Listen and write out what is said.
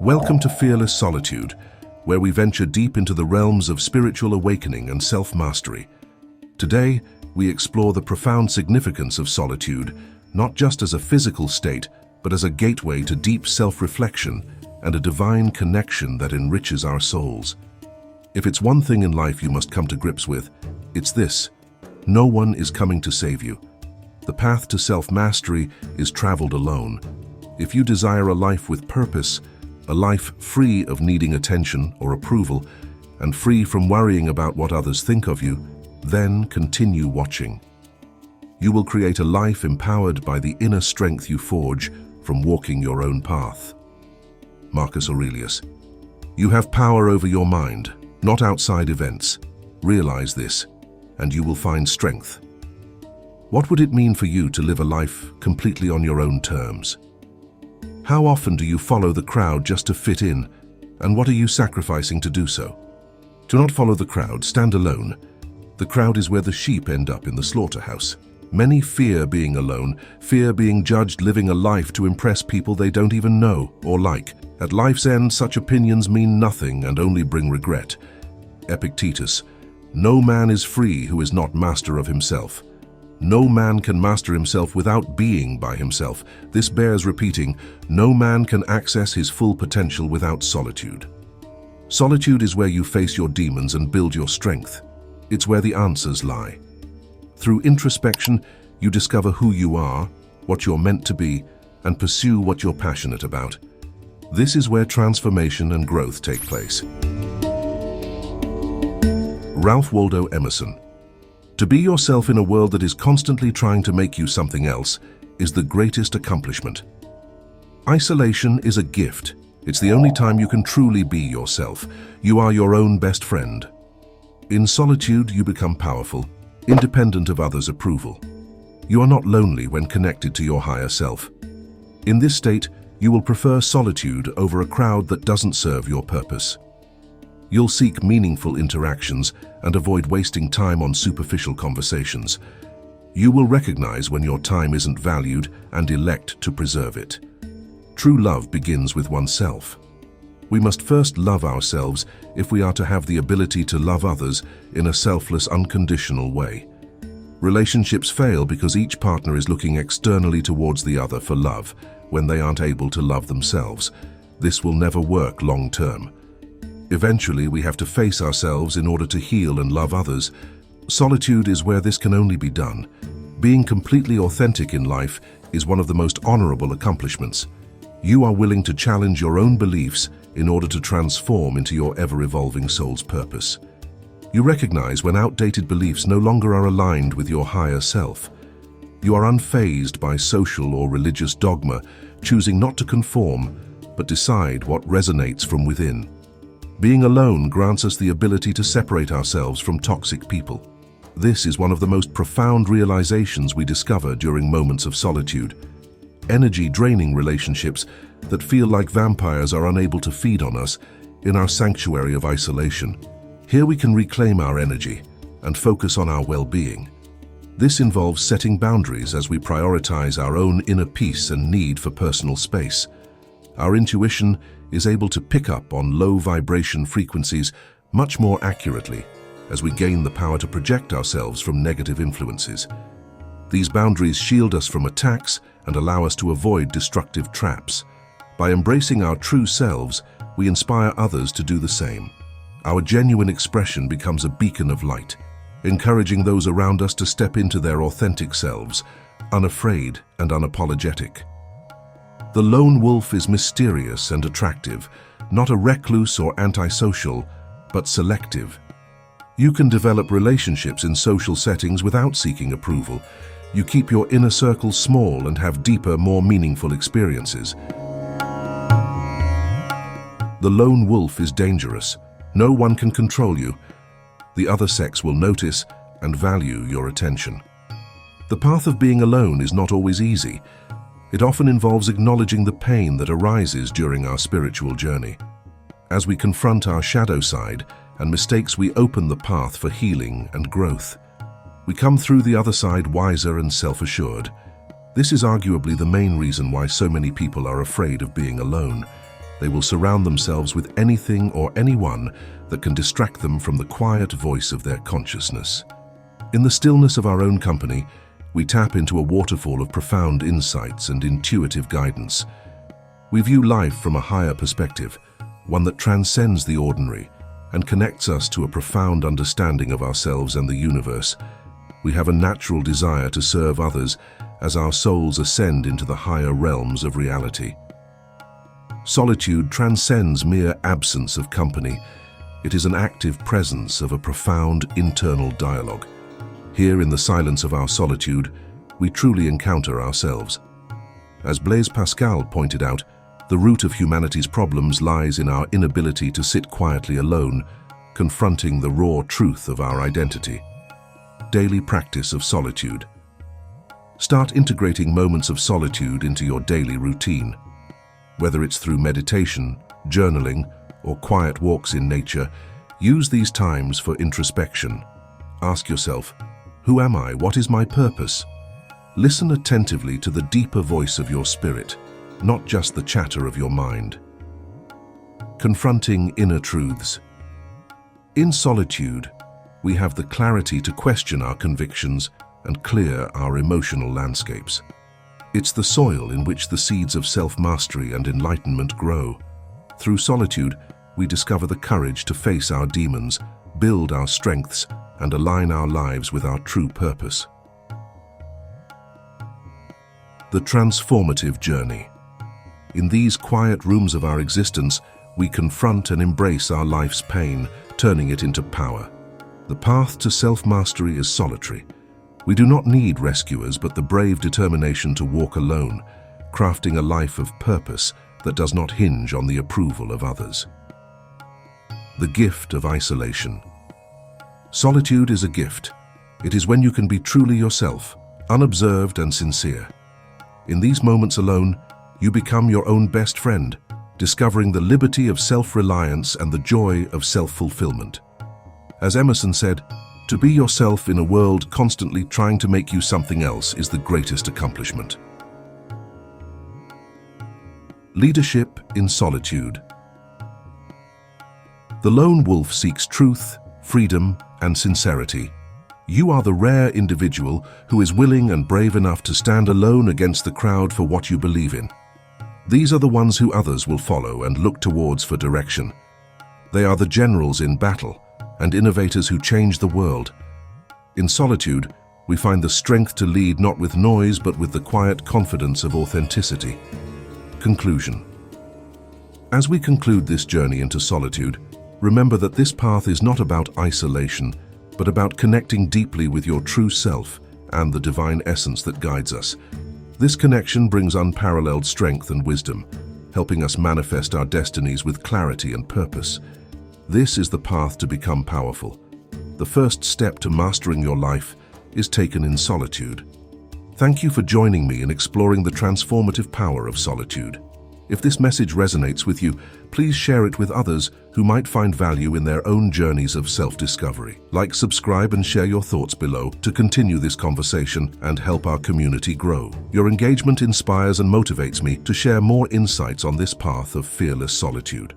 Welcome to Fearless Solitude, where we venture deep into the realms of spiritual awakening and self-mastery. Today, we explore the profound significance of solitude, not just as a physical state, but as a gateway to deep self-reflection and a divine connection that enriches our souls. If it's one thing in life you must come to grips with, it's this: no one is coming to save you. The path to self-mastery is traveled alone. If you desire a life with purpose, a life free of needing attention or approval, and free from worrying about what others think of you, then continue watching. You will create a life empowered by the inner strength you forge from walking your own path. Marcus Aurelius. You have power over your mind, not outside events. Realize this, and you will find strength. What would it mean for you to live a life completely on your own terms? How often do you follow the crowd just to fit in, and what are you sacrificing to do so? Do not follow the crowd, stand alone. The crowd is where the sheep end up in the slaughterhouse. Many fear being alone, fear being judged, living a life to impress people they don't even know or like. At life's end, such opinions mean nothing and only bring regret. Epictetus. No man is free who is not master of himself. No man can master himself without being by himself. This bears repeating. No man can access his full potential without solitude. Solitude is where you face your demons and build your strength. It's where the answers lie. Through introspection, you discover who you are, what you're meant to be, and pursue what you're passionate about. This is where transformation and growth take place. Ralph Waldo Emerson. To be yourself in a world that is constantly trying to make you something else is the greatest accomplishment. Isolation is a gift. It's the only time you can truly be yourself. You are your own best friend. In solitude, you become powerful, independent of others' approval. You are not lonely when connected to your higher self. In this state, you will prefer solitude over a crowd that doesn't serve your purpose. You'll seek meaningful interactions and avoid wasting time on superficial conversations. You will recognize when your time isn't valued and elect to preserve it. True love begins with oneself. We must first love ourselves if we are to have the ability to love others in a selfless, unconditional way. Relationships fail because each partner is looking externally towards the other for love when they aren't able to love themselves. This will never work long term. Eventually, we have to face ourselves in order to heal and love others. Solitude is where this can only be done. Being completely authentic in life is one of the most honorable accomplishments. You are willing to challenge your own beliefs in order to transform into your ever-evolving soul's purpose. You recognize when outdated beliefs no longer are aligned with your higher self. You are unfazed by social or religious dogma, choosing not to conform, but decide what resonates from within. Being alone grants us the ability to separate ourselves from toxic people. This is one of the most profound realizations we discover during moments of solitude. Energy-draining relationships that feel like vampires are unable to feed on us in our sanctuary of isolation. Here we can reclaim our energy and focus on our well-being. This involves setting boundaries as we prioritize our own inner peace and need for personal space. Our intuition is able to pick up on low vibration frequencies much more accurately as we gain the power to project ourselves from negative influences. These boundaries shield us from attacks and allow us to avoid destructive traps. By embracing our true selves, we inspire others to do the same. Our genuine expression becomes a beacon of light, encouraging those around us to step into their authentic selves, unafraid and unapologetic. The lone wolf is mysterious and attractive, not a recluse or antisocial, but selective. You can develop relationships in social settings without seeking approval. You keep your inner circle small and have deeper, more meaningful experiences. The lone wolf is dangerous. No one can control you. The other sex will notice and value your attention. The path of being alone is not always easy. It often involves acknowledging the pain that arises during our spiritual journey. As we confront our shadow side and mistakes, we open the path for healing and growth. We come through the other side wiser and self-assured. This is arguably the main reason why so many people are afraid of being alone. They will surround themselves with anything or anyone that can distract them from the quiet voice of their consciousness. In the stillness of our own company, we tap into a waterfall of profound insights and intuitive guidance. We view life from a higher perspective, one that transcends the ordinary and connects us to a profound understanding of ourselves and the universe. We have a natural desire to serve others as our souls ascend into the higher realms of reality. Solitude transcends mere absence of company. It is an active presence of a profound internal dialogue. Here in the silence of our solitude, we truly encounter ourselves. As Blaise Pascal pointed out, the root of humanity's problems lies in our inability to sit quietly alone, confronting the raw truth of our identity. Daily practice of solitude. Start integrating moments of solitude into your daily routine. Whether it's through meditation, journaling, or quiet walks in nature, use these times for introspection. Ask yourself, who am I? What is my purpose? Listen attentively to the deeper voice of your spirit, not just the chatter of your mind. Confronting inner truths. In solitude, we have the clarity to question our convictions and clear our emotional landscapes. It's the soil in which the seeds of self-mastery and enlightenment grow. Through solitude, we discover the courage to face our demons, build our strengths, and align our lives with our true purpose. The transformative journey. In these quiet rooms of our existence, we confront and embrace our life's pain, turning it into power. The path to self-mastery is solitary. We do not need rescuers, but the brave determination to walk alone, crafting a life of purpose that does not hinge on the approval of others. The gift of isolation. Solitude is a gift. It is when you can be truly yourself, unobserved and sincere. In these moments alone, you become your own best friend, discovering the liberty of self-reliance and the joy of self-fulfillment. As Emerson said, to be yourself in a world constantly trying to make you something else is the greatest accomplishment. Leadership in solitude. The lone wolf seeks truth, freedom, and sincerity. You are the rare individual who is willing and brave enough to stand alone against the crowd for what you believe in. These are the ones who others will follow and look towards for direction. They are the generals in battle and innovators who change the world. In solitude, we find the strength to lead not with noise but with the quiet confidence of authenticity. Conclusion. As we conclude this journey into solitude, remember that this path is not about isolation, but about connecting deeply with your true self and the divine essence that guides us. This connection brings unparalleled strength and wisdom, helping us manifest our destinies with clarity and purpose. This is the path to become powerful. The first step to mastering your life is taken in solitude. Thank you for joining me in exploring the transformative power of solitude. If this message resonates with you, please share it with others who might find value in their own journeys of self-discovery. Like, subscribe, and share your thoughts below to continue this conversation and help our community grow. Your engagement inspires and motivates me to share more insights on this path of fearless solitude.